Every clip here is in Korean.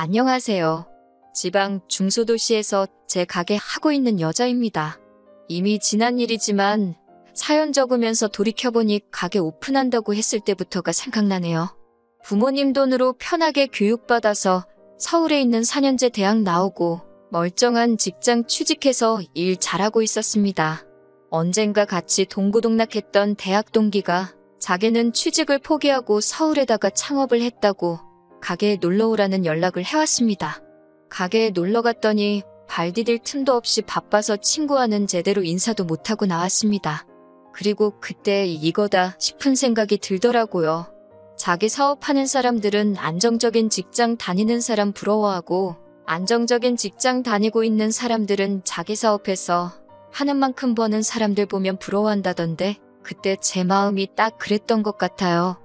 안녕하세요. 지방 중소도시에서 제 가게 하고 있는 여자입니다. 이미 지난 일이지만 사연 적으면서 돌이켜보니 가게 오픈한다고 했을 때부터가 생각나네요. 부모님 돈으로 편하게 교육받아서 서울에 있는 4년제 대학 나오고 멀쩡한 직장 취직해서 일 잘하고 있었습니다. 언젠가 같이 동고동락했던 대학 동기가 자기는 취직을 포기하고 서울에다가 창업을 했다고 가게에 놀러오라는 연락을 해왔습니다. 가게에 놀러 갔더니 발 디딜 틈도 없이 바빠서 친구와는 제대로 인사도 못하고 나왔습니다. 그리고 그때 이거다 싶은 생각이 들더라고요. 자기 사업하는 사람들은 안정적인 직장 다니는 사람 부러워하고 안정적인 직장 다니고 있는 사람들은 자기 사업해서 하는 만큼 버는 사람들 보면 부러워한다던데 그때 제 마음이 딱 그랬던 것 같아요.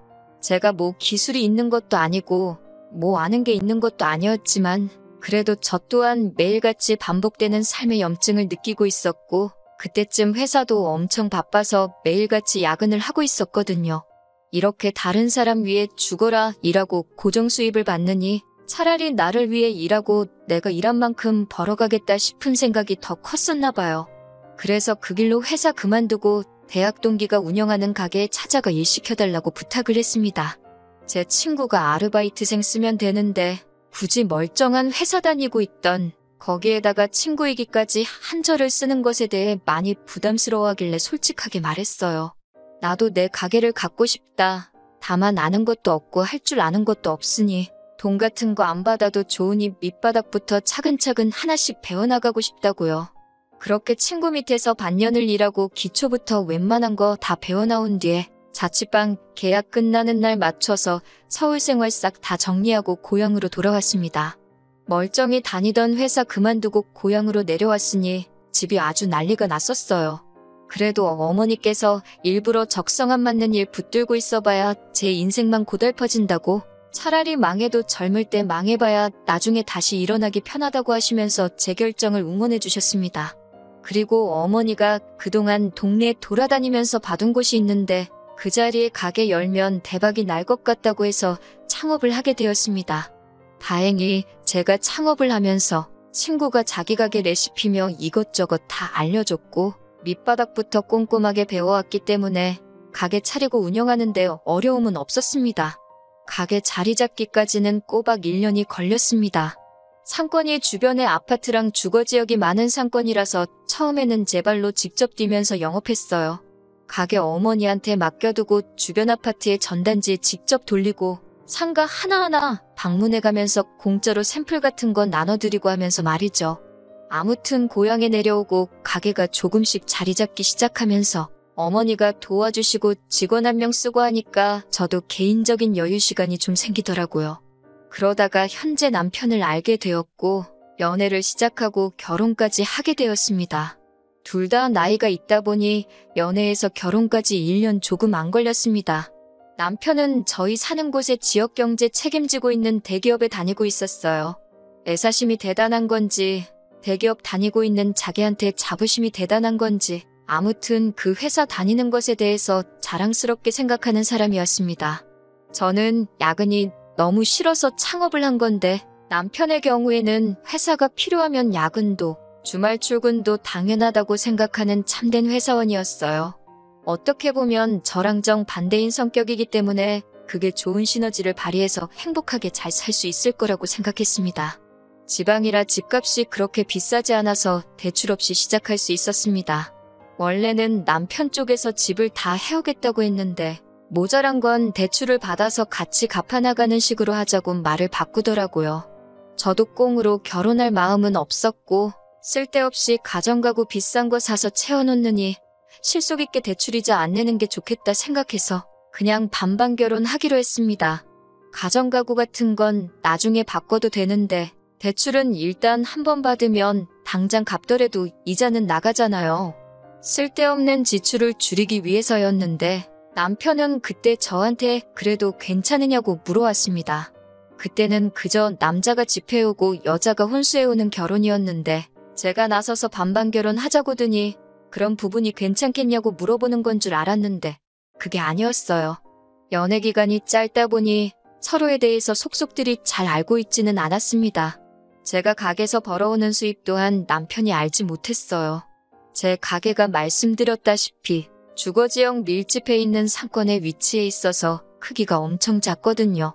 제가 뭐 기술이 있는 것도 아니고 뭐 아는 게 있는 것도 아니었지만 그래도 저 또한 매일같이 반복되는 삶의 염증을 느끼고 있었고 그때쯤 회사도 엄청 바빠서 매일같이 야근을 하고 있었거든요. 이렇게 다른 사람 위해 죽어라 일하고 고정 수입을 받느니 차라리 나를 위해 일하고 내가 일한 만큼 벌어가겠다 싶은 생각이 더 컸었나 봐요. 그래서 그 길로 회사 그만두고 대학 동기가 운영하는 가게에 찾아가 일 시켜달라고 부탁을 했습니다. 제 친구가 아르바이트생 쓰면 되는데 굳이 멀쩡한 회사 다니고 있던 거기에다가 친구이기까지 한절을 쓰는 것에 대해 많이 부담스러워하길래 솔직하게 말했어요. 나도 내 가게를 갖고 싶다. 다만 아는 것도 없고 할 줄 아는 것도 없으니 돈 같은 거 안 받아도 좋으니 밑바닥부터 차근차근 하나씩 배워나가고 싶다고요. 그렇게 친구 밑에서 반년을 일하고 기초부터 웬만한 거 다 배워나온 뒤에 자취방 계약 끝나는 날 맞춰서 서울 생활 싹 다 정리하고 고향으로 돌아왔습니다. 멀쩡히 다니던 회사 그만두고 고향으로 내려왔으니 집이 아주 난리가 났었어요. 그래도 어머니께서 일부러 적성 안 맞는 일 붙들고 있어봐야 제 인생만 고달퍼진다고 차라리 망해도 젊을 때 망해봐야 나중에 다시 일어나기 편하다고 하시면서 제 결정을 응원해 주셨습니다. 그리고 어머니가 그동안 동네에 돌아다니면서 봐둔 곳이 있는데 그 자리에 가게 열면 대박이 날 것 같다고 해서 창업을 하게 되었습니다. 다행히 제가 창업을 하면서 친구가 자기 가게 레시피며 이것저것 다 알려줬고 밑바닥부터 꼼꼼하게 배워왔기 때문에 가게 차리고 운영하는데 어려움은 없었습니다. 가게 자리 잡기까지는 꼬박 1년이 걸렸습니다. 상권이 주변에 아파트랑 주거지역이 많은 상권이라서 처음에는 제 발로 직접 뛰면서 영업했어요. 가게 어머니한테 맡겨두고 주변 아파트의 전단지에 직접 돌리고 상가 하나하나 방문해가면서 공짜로 샘플 같은 건 나눠드리고 하면서 말이죠. 아무튼 고향에 내려오고 가게가 조금씩 자리 잡기 시작하면서 어머니가 도와주시고 직원 한 명 쓰고 하니까 저도 개인적인 여유 시간이 좀 생기더라고요. 그러다가 현재 남편을 알게 되었고 연애를 시작하고 결혼까지 하게 되었습니다. 둘 다 나이가 있다 보니 연애에서 결혼까지 1년 조금 안 걸렸습니다. 남편은 저희 사는 곳의 지역경제 책임지고 있는 대기업에 다니고 있었어요. 애사심이 대단한 건지 대기업 다니고 있는 자기한테 자부심이 대단한 건지 아무튼 그 회사 다니는 것에 대해서 자랑스럽게 생각하는 사람이었습니다. 저는 야근이 너무 싫어서 창업을 한 건데 남편의 경우에는 회사가 필요하면 야근도 주말 출근도 당연하다고 생각하는 참된 회사원이었어요. 어떻게 보면 저랑 정반대인 성격이기 때문에 그게 좋은 시너지를 발휘해서 행복하게 잘 살 수 있을 거라고 생각했습니다. 지방이라 집값이 그렇게 비싸지 않아서 대출 없이 시작할 수 있었습니다. 원래는 남편 쪽에서 집을 다 해오겠다고 했는데 모자란 건 대출을 받아서 같이 갚아나가는 식으로 하자고 말을 바꾸더라고요. 저도 꽁으로 결혼할 마음은 없었고 쓸데없이 가전가구 비싼 거 사서 채워놓느니 실속 있게 대출이자 안 내는 게 좋겠다 생각해서 그냥 반반 결혼하기로 했습니다. 가전가구 같은 건 나중에 바꿔도 되는데 대출은 일단 한 번 받으면 당장 갚더라도 이자는 나가잖아요. 쓸데없는 지출을 줄이기 위해서였는데 남편은 그때 저한테 그래도 괜찮으냐고 물어왔습니다. 그때는 그저 남자가 집해오고 여자가 혼수해오는 결혼이었는데 제가 나서서 반반 결혼하자고더니 그런 부분이 괜찮겠냐고 물어보는 건 줄 알았는데 그게 아니었어요. 연애 기간이 짧다 보니 서로에 대해서 속속들이 잘 알고 있지는 않았습니다. 제가 가게에서 벌어오는 수입 또한 남편이 알지 못했어요. 제 가게가 말씀드렸다시피 주거지역 밀집해 있는 상권에 위치해 있어서 크기가 엄청 작거든요.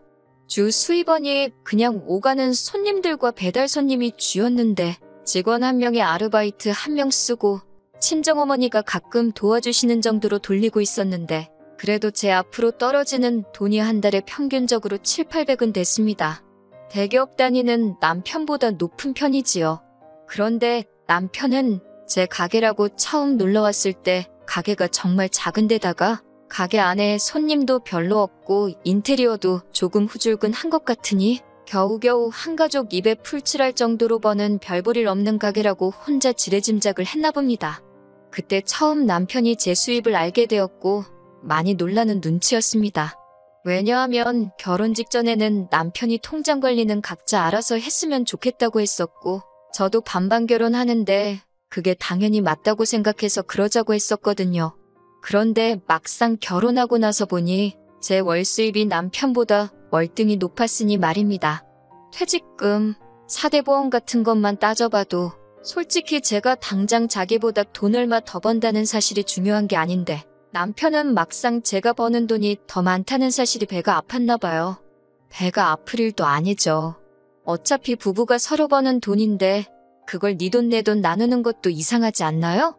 주 수입원이 그냥 오가는 손님들과 배달 손님이 주였는데 직원 한 명에 아르바이트 한 명 쓰고 친정어머니가 가끔 도와주시는 정도로 돌리고 있었는데 그래도 제 앞으로 떨어지는 돈이 한 달에 평균적으로 700~800은 됐습니다. 대기업 단위는 남편보다 높은 편이지요. 그런데 남편은 제 가게라고 처음 놀러왔을 때 가게가 정말 작은 데다가 가게 안에 손님도 별로 없고 인테리어도 조금 후줄근한 것 같으니 겨우겨우 한 가족 입에 풀칠할 정도로 버는 별볼일 없는 가게라고 혼자 지레짐작을 했나 봅니다. 그때 처음 남편이 제 수입을 알게 되었고 많이 놀라는 눈치였습니다. 왜냐하면 결혼 직전에는 남편이 통장 관리는 각자 알아서 했으면 좋겠다고 했었고 저도 반반 결혼하는데 그게 당연히 맞다고 생각해서 그러자고 했었거든요. 그런데 막상 결혼하고 나서 보니 제 월 수입이 남편보다 월등히 높았으니 말입니다. 퇴직금, 사대보험 같은 것만 따져봐도 솔직히 제가 당장 자기보다 돈 얼마 더 번다는 사실이 중요한 게 아닌데 남편은 막상 제가 버는 돈이 더 많다는 사실이 배가 아팠나 봐요. 배가 아플 일도 아니죠. 어차피 부부가 서로 버는 돈인데 그걸 네 돈 내 돈 나누는 것도 이상하지 않나요?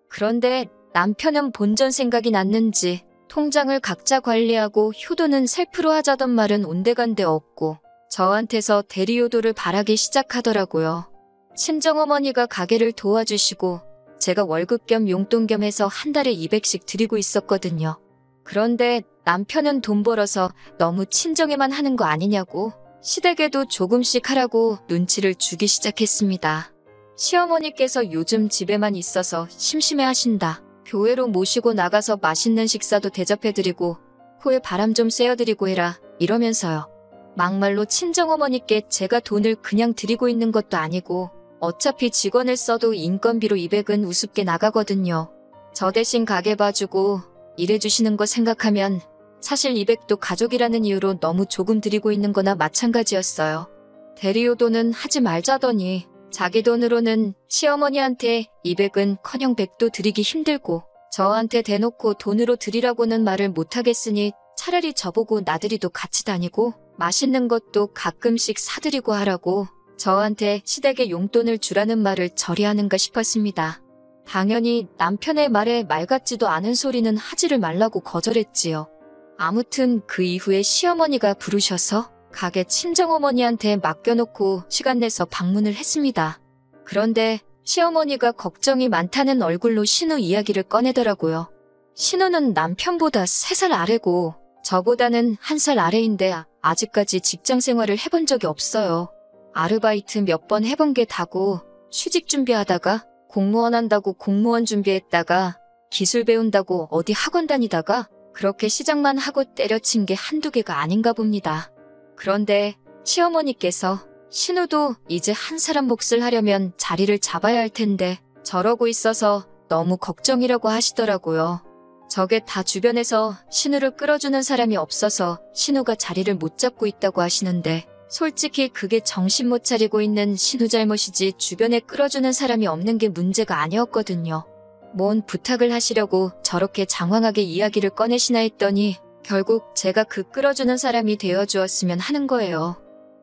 그런데 남편은 본전 생각이 났는지 통장을 각자 관리하고 효도는 셀프로 하자던 말은 온데간데 없고 저한테서 대리효도를 바라기 시작하더라고요. 친정어머니가 가게를 도와주시고 제가 월급 겸 용돈 겸 해서 한 달에 200씩 드리고 있었거든요. 그런데 남편은 돈 벌어서 너무 친정에만 하는 거 아니냐고 시댁에도 조금씩 하라고 눈치를 주기 시작했습니다. 시어머니께서 요즘 집에만 있어서 심심해하신다. 교회로 모시고 나가서 맛있는 식사도 대접해드리고 코에 바람 좀 쐬어드리고 해라 이러면서요. 막말로 친정어머니께 제가 돈을 그냥 드리고 있는 것도 아니고 어차피 직원을 써도 인건비로 200은 우습게 나가거든요. 저 대신 가게 봐주고 일해주시는 거 생각하면 사실 200도 가족이라는 이유로 너무 조금 드리고 있는 거나 마찬가지였어요. 대리효도는 하지 말자더니 자기 돈으로는 시어머니한테 200은 커녕 100도 드리기 힘들고 저한테 대놓고 돈으로 드리라고는 말을 못하겠으니 차라리 저보고 나들이도 같이 다니고 맛있는 것도 가끔씩 사드리고 하라고 저한테 시댁에 용돈을 주라는 말을 저리 하는가 싶었습니다. 당연히 남편의 말에 말 같지도 않은 소리는 하지를 말라고 거절했지요. 아무튼 그 이후에 시어머니가 부르셔서 가게 친정어머니한테 맡겨놓고 시간 내서 방문을 했습니다. 그런데 시어머니가 걱정이 많다는 얼굴로 신우 이야기를 꺼내더라고요. 신우는 남편보다 3살 아래고 저보다는 1살 아래인데 아직까지 직장 생활을 해본 적이 없어요. 아르바이트 몇 번 해본 게 다고 취직 준비하다가 공무원 한다고 공무원 준비했다가 기술 배운다고 어디 학원 다니다가 그렇게 시작만 하고 때려친 게 한두 개가 아닌가 봅니다. 그런데 시어머니께서 신우도 이제 한 사람 몫을 하려면 자리를 잡아야 할 텐데 저러고 있어서 너무 걱정이라고 하시더라고요. 저게 다 주변에서 신우를 끌어주는 사람이 없어서 신우가 자리를 못 잡고 있다고 하시는데 솔직히 그게 정신 못 차리고 있는 신우 잘못이지 주변에 끌어주는 사람이 없는 게 문제가 아니었거든요. 뭔 부탁을 하시려고 저렇게 장황하게 이야기를 꺼내시나 했더니 결국 제가 그 끌어주는 사람이 되어주었으면 하는 거예요.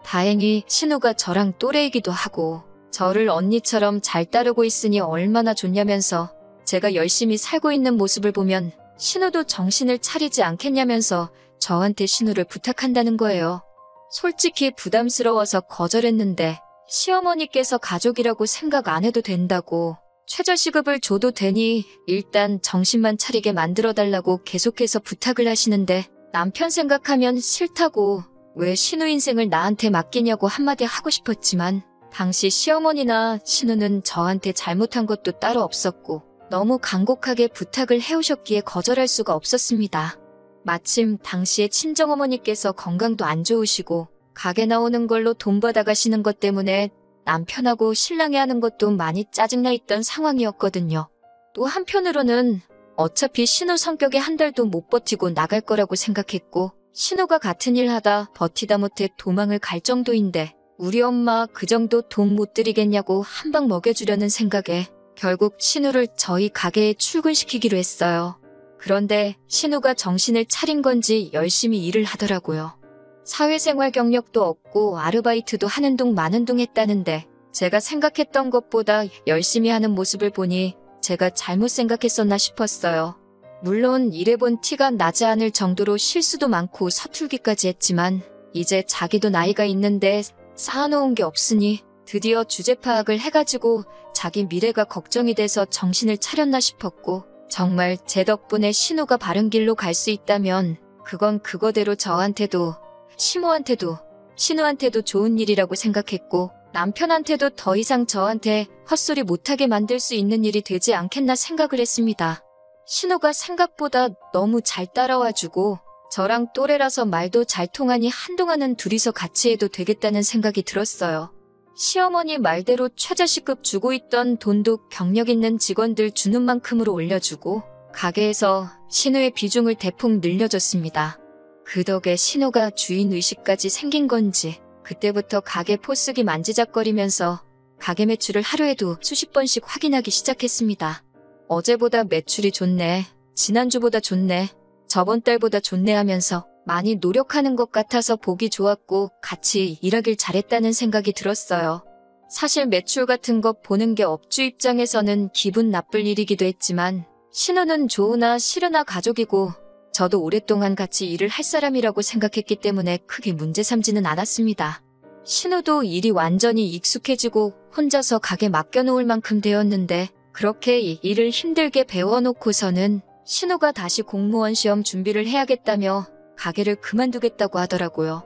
다행히 신우가 저랑 또래이기도 하고 저를 언니처럼 잘 따르고 있으니 얼마나 좋냐면서 제가 열심히 살고 있는 모습을 보면 신우도 정신을 차리지 않겠냐면서 저한테 신우를 부탁한다는 거예요. 솔직히 부담스러워서 거절했는데 시어머니께서 가족이라고 생각 안 해도 된다고 최저시급을 줘도 되니 일단 정신만 차리게 만들어달라고 계속해서 부탁을 하시는데 남편 생각하면 싫다고 왜 신우 인생을 나한테 맡기냐고 한마디 하고 싶었지만 당시 시어머니나 신우는 저한테 잘못한 것도 따로 없었고 너무 간곡하게 부탁을 해오셨기에 거절할 수가 없었습니다. 마침 당시에 친정어머니께서 건강도 안 좋으시고 가게 나오는 걸로 돈 받아가시는 것 때문에 남편하고 신랑이 하는 것도 많이 짜증나 있던 상황이었거든요. 또 한편으로는 어차피 신우 성격에 한 달도 못 버티고 나갈 거라고 생각했고 신우가 같은 일 하다 버티다 못해 도망을 갈 정도인데 우리 엄마 그 정도 돈 못 드리겠냐고 한 방 먹여주려는 생각에 결국 신우를 저희 가게에 출근시키기로 했어요. 그런데 신우가 정신을 차린 건지 열심히 일을 하더라고요. 사회생활 경력도 없고 아르바이트도 하는 둥 마는 둥 했다는데 제가 생각했던 것보다 열심히 하는 모습을 보니 제가 잘못 생각했었나 싶었어요. 물론 일해본 티가 나지 않을 정도로 실수도 많고 서툴기까지 했지만 이제 자기도 나이가 있는데 쌓아놓은 게 없으니 드디어 주제 파악을 해가지고 자기 미래가 걱정이 돼서 정신을 차렸나 싶었고 정말 제 덕분에 신우가 바른 길로 갈 수 있다면 그건 그거대로 저한테도 시모한테도 신우한테도 좋은 일이라고 생각했고 남편한테도 더 이상 저한테 헛소리 못하게 만들 수 있는 일이 되지 않겠나 생각을 했습니다. 신우가 생각보다 너무 잘 따라와주고 저랑 또래라서 말도 잘 통하니 한동안은 둘이서 같이 해도 되겠다는 생각이 들었어요. 시어머니 말대로 최저시급 주고 있던 돈도 경력 있는 직원들 주는 만큼으로 올려주고 가게에서 신우의 비중을 대폭 늘려줬습니다. 그 덕에 신우가 주인의식까지 생긴 건지 그때부터 가게 포스기 만지작거리면서 가게 매출을 하루에도 수십 번씩 확인하기 시작했습니다. 어제보다 매출이 좋네, 지난주보다 좋네, 저번 달보다 좋네 하면서 많이 노력하는 것 같아서 보기 좋았고 같이 일하길 잘했다는 생각이 들었어요. 사실 매출 같은 거 보는 게 업주 입장에서는 기분 나쁠 일이기도 했지만 신우는 좋으나 싫으나 가족이고 저도 오랫동안 같이 일을 할 사람이라고 생각했기 때문에 크게 문제 삼지는 않았습니다. 신우도 일이 완전히 익숙해지고 혼자서 가게 맡겨놓을 만큼 되었는데 그렇게 일을 힘들게 배워놓고서는 신우가 다시 공무원 시험 준비를 해야겠다며 가게를 그만두겠다고 하더라고요.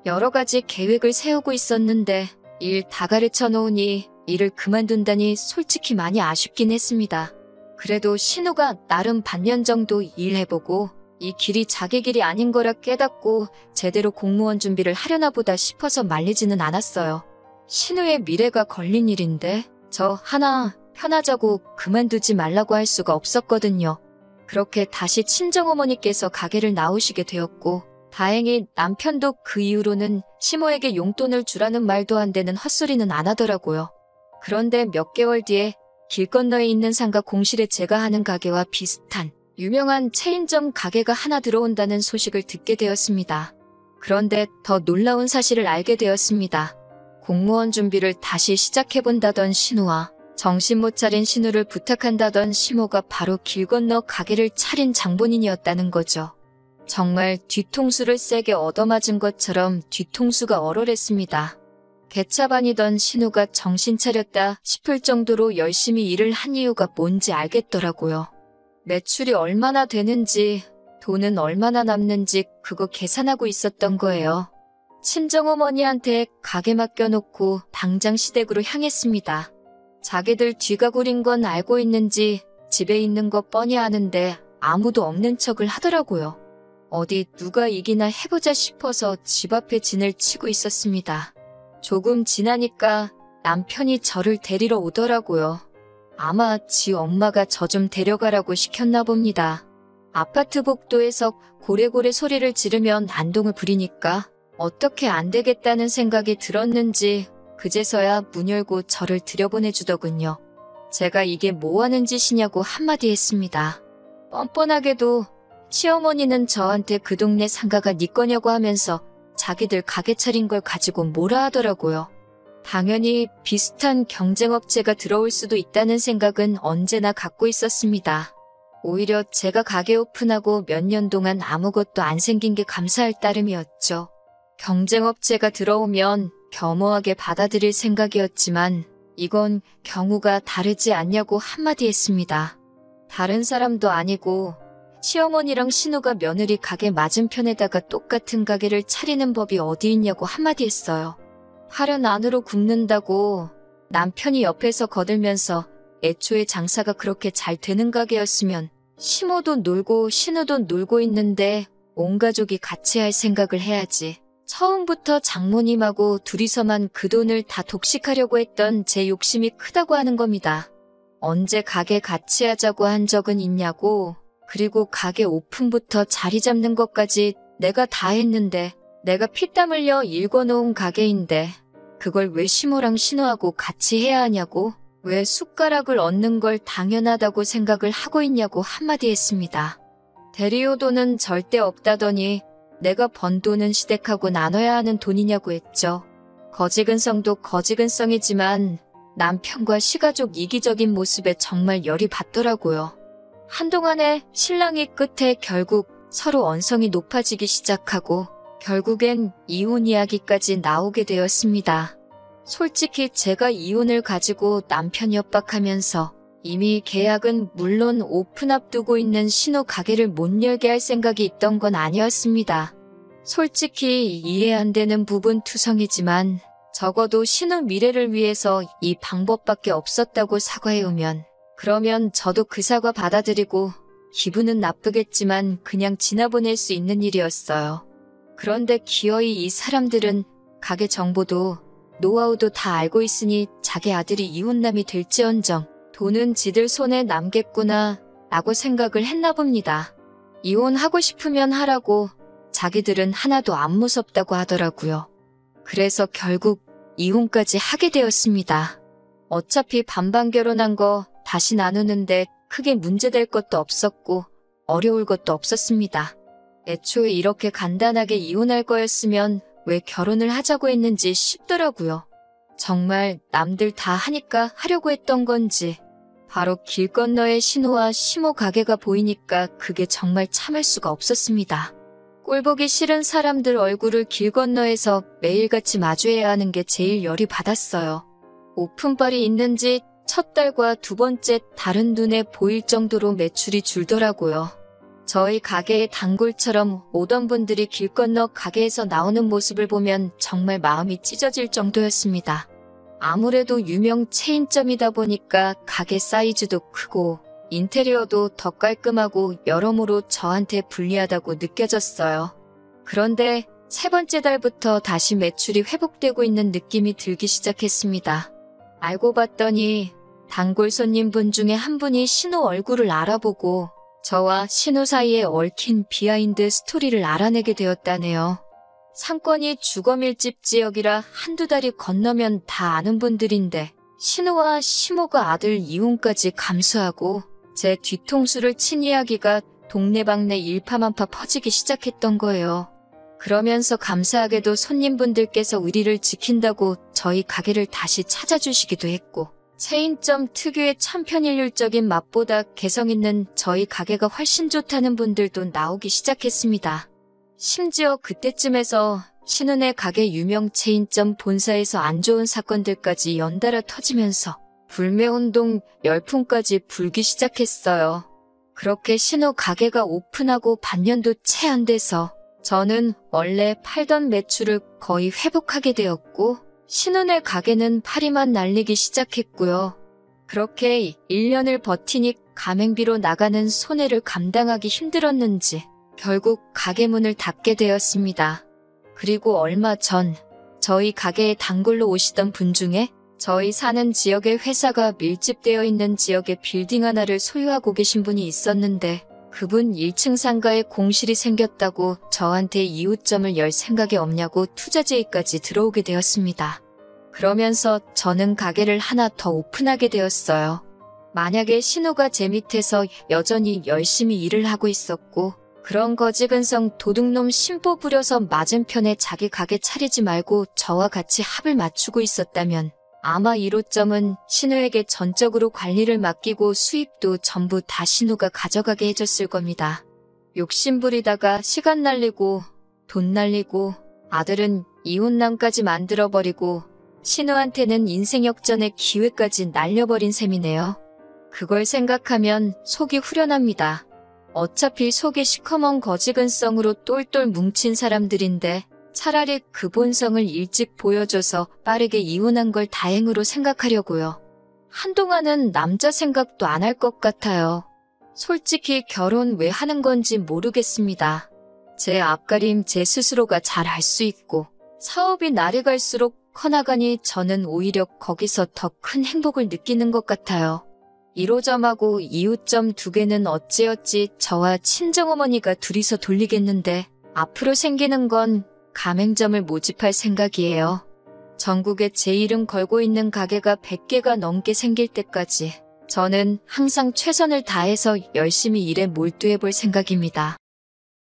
여러 가지 계획을 세우고 있었는데 일 다 가르쳐 놓으니 일을 그만둔다니 솔직히 많이 아쉽긴 했습니다. 그래도 신우가 나름 반년 정도 일해보고 이 길이 자기 길이 아닌 거라 깨닫고 제대로 공무원 준비를 하려나 보다 싶어서 말리지는 않았어요. 신우의 미래가 걸린 일인데 저 하나 편하자고 그만두지 말라고 할 수가 없었거든요. 그렇게 다시 친정어머니께서 가게를 나오시게 되었고 다행히 남편도 그 이후로는 시모에게 용돈을 주라는 말도 안 되는 헛소리는 안 하더라고요. 그런데 몇 개월 뒤에 길 건너에 있는 상가 공실에 제가 하는 가게와 비슷한 유명한 체인점 가게가 하나 들어온다는 소식을 듣게 되었습니다. 그런데 더 놀라운 사실을 알게 되었습니다. 공무원 준비를 다시 시작해본다던 신우와 정신 못 차린 신우를 부탁한다던 시모가 바로 길 건너 가게를 차린 장본인이었다는 거죠. 정말 뒤통수를 세게 얻어맞은 것처럼 뒤통수가 얼얼했습니다. 개차반이던 신우가 정신 차렸다 싶을 정도로 열심히 일을 한 이유가 뭔지 알겠더라고요. 매출이 얼마나 되는지, 돈은 얼마나 남는지 그거 계산하고 있었던 거예요. 친정어머니한테 가게 맡겨놓고 당장 시댁으로 향했습니다. 자기들 뒤가 구린 건 알고 있는지 집에 있는 거 뻔히 아는데 아무도 없는 척을 하더라고요. 어디 누가 이기나 해보자 싶어서 집 앞에 진을 치고 있었습니다. 조금 지나니까 남편이 저를 데리러 오더라고요. 아마 지 엄마가 저 좀 데려가라고 시켰나 봅니다. 아파트 복도에서 고래고래 소리를 지르면 안동을 부리니까 어떻게 안 되겠다는 생각이 들었는지 그제서야 문 열고 저를 들여보내주더군요. 제가 이게 뭐 하는 짓이냐고 한마디 했습니다. 뻔뻔하게도 시어머니는 저한테 그 동네 상가가 네 거냐고 하면서 자기들 가게 차린 걸 가지고 뭐라 하더라고요. 당연히 비슷한 경쟁업체가 들어올 수도 있다는 생각은 언제나 갖고 있었습니다. 오히려 제가 가게 오픈하고 몇 년 동안 아무것도 안 생긴 게 감사할 따름이었죠. 경쟁업체가 들어오면 겸허하게 받아들일 생각이었지만 이건 경우가 다르지 않냐고 한마디 했습니다. 다른 사람도 아니고 시어머니랑 신우가 며느리 가게 맞은편에다가 똑같은 가게를 차리는 법이 어디 있냐고 한마디 했어요. 팔은 안으로 굽는다고 남편이 옆에서 거들면서 애초에 장사가 그렇게 잘 되는 가게였으면 시모도 놀고 신우도 놀고 있는데 온 가족이 같이 할 생각을 해야지. 처음부터 장모님하고 둘이서만 그 돈을 다 독식하려고 했던 제 욕심이 크다고 하는 겁니다. 언제 가게 같이 하자고 한 적은 있냐고, 그리고 가게 오픈부터 자리 잡는 것까지 내가 다 했는데, 내가 피땀 흘려 일궈놓은 가게인데 그걸 왜 시모랑 신우하고 같이 해야 하냐고, 왜 숟가락을 얹는 걸 당연하다고 생각을 하고 있냐고 한마디 했습니다. 대리호 돈은 절대 없다더니 내가 번 돈은 시댁하고 나눠야 하는 돈이냐고 했죠. 거지근성도 거지근성이지만 남편과 시가족 이기적인 모습에 정말 열이 받더라고요. 한동안의 신랑이 끝에 결국 서로 언성이 높아지기 시작하고 결국엔 이혼 이야기까지 나오게 되었습니다. 솔직히 제가 이혼을 가지고 남편 협박하면서 이미 계약은 물론 오픈 앞두고 있는 신호 가게를 못 열게 할 생각이 있던 건 아니었습니다. 솔직히 이해 안 되는 부분 투성이지만 적어도 신우 미래를 위해서 이 방법밖에 없었다고 사과해오면, 그러면 저도 그 사과 받아들이고 기분은 나쁘겠지만 그냥 지나보낼 수 있는 일이었어요. 그런데 기어이 이 사람들은 가게 정보도 노하우도 다 알고 있으니 자기 아들이 이혼남이 될지언정 돈은 지들 손에 남겠구나 라고 생각을 했나 봅니다. 이혼하고 싶으면 하라고 자기들은 하나도 안 무섭다고 하더라고요. 그래서 결국 이혼까지 하게 되었습니다. 어차피 반반 결혼한 거 다시 나누는데 크게 문제될 것도 없었고 어려울 것도 없었습니다. 애초에 이렇게 간단하게 이혼할 거였으면 왜 결혼을 하자고 했는지 싶더라고요. 정말 남들 다 하니까 하려고 했던 건지, 바로 길 건너에 신호와 시모 가게가 보이니까 그게 정말 참을 수가 없었습니다. 꼴보기 싫은 사람들 얼굴을 길 건너에서 매일같이 마주해야 하는 게 제일 열이 받았어요. 오픈빨이 있는지 첫 달과 두 번째 달은 눈에 보일 정도로 매출이 줄더라고요. 저희 가게의 단골처럼 오던 분들이 길 건너 가게에서 나오는 모습을 보면 정말 마음이 찢어질 정도였습니다. 아무래도 유명 체인점이다 보니까 가게 사이즈도 크고 인테리어도 더 깔끔하고 여러모로 저한테 불리하다고 느껴졌어요. 그런데 세 번째 달부터 다시 매출이 회복되고 있는 느낌이 들기 시작했습니다. 알고 봤더니 단골 손님분 중에 한 분이 신우 얼굴을 알아보고 저와 신우 사이에 얽힌 비하인드 스토리를 알아내게 되었다네요. 상권이 주거밀집 지역이라 한두 달이 건너면 다 아는 분들인데 신우와 시모가 아들 이혼까지 감수하고 제 뒤통수를 친 이야기가 동네방네 일파만파 퍼지기 시작했던 거예요. 그러면서 감사하게도 손님분들께서 의리를 지킨다고 저희 가게를 다시 찾아주시기도 했고, 체인점 특유의 천편일률적인 맛보다 개성 있는 저희 가게가 훨씬 좋다는 분들도 나오기 시작했습니다. 심지어 그때쯤에서 신은의 가게 유명 체인점 본사에서 안 좋은 사건들까지 연달아 터지면서 불매운동 열풍까지 불기 시작했어요. 그렇게 신우 가게가 오픈하고 반년도 채 안 돼서 저는 원래 팔던 매출을 거의 회복하게 되었고 신은의 가게는 파리만 날리기 시작했고요. 그렇게 1년을 버티니 가맹비로 나가는 손해를 감당하기 힘들었는지 결국 가게 문을 닫게 되었습니다. 그리고 얼마 전 저희 가게에 단골로 오시던 분 중에 저희 사는 지역에 회사가 밀집되어 있는 지역에 빌딩 하나를 소유하고 계신 분이 있었는데 그분 1층 상가에 공실이 생겼다고 저한테 이웃점을 열 생각이 없냐고 투자 제의까지 들어오게 되었습니다. 그러면서 저는 가게를 하나 더 오픈하게 되었어요. 만약에 신우가 제 밑에서 여전히 열심히 일을 하고 있었고 그런 거지근성 도둑놈 심보 부려서 맞은편에 자기 가게 차리지 말고 저와 같이 합을 맞추고 있었다면 아마 1호점은 신우에게 전적으로 관리를 맡기고 수입도 전부 다 신우가 가져가게 해줬을 겁니다. 욕심부리다가 시간 날리고 돈 날리고 아들은 이혼남까지 만들어버리고 신우한테는 인생 역전의 기회까지 날려버린 셈이네요. 그걸 생각하면 속이 후련합니다. 어차피 속이 시커먼 거지근성으로 똘똘 뭉친 사람들인데 차라리 그 본성을 일찍 보여줘서 빠르게 이혼한 걸 다행으로 생각하려고요. 한동안은 남자 생각도 안 할 것 같아요. 솔직히 결혼 왜 하는 건지 모르겠습니다. 제 앞가림 제 스스로가 잘 알 수 있고 사업이 날이 갈수록 커나가니 저는 오히려 거기서 더 큰 행복을 느끼는 것 같아요. 1호점하고 2호점 두 개는 어찌어찌 저와 친정어머니가 둘이서 돌리겠는데 앞으로 생기는 건 가맹점을 모집할 생각이에요. 전국에 제 이름 걸고 있는 가게가 100개가 넘게 생길 때까지 저는 항상 최선을 다해서 열심히 일에 몰두해 볼 생각입니다.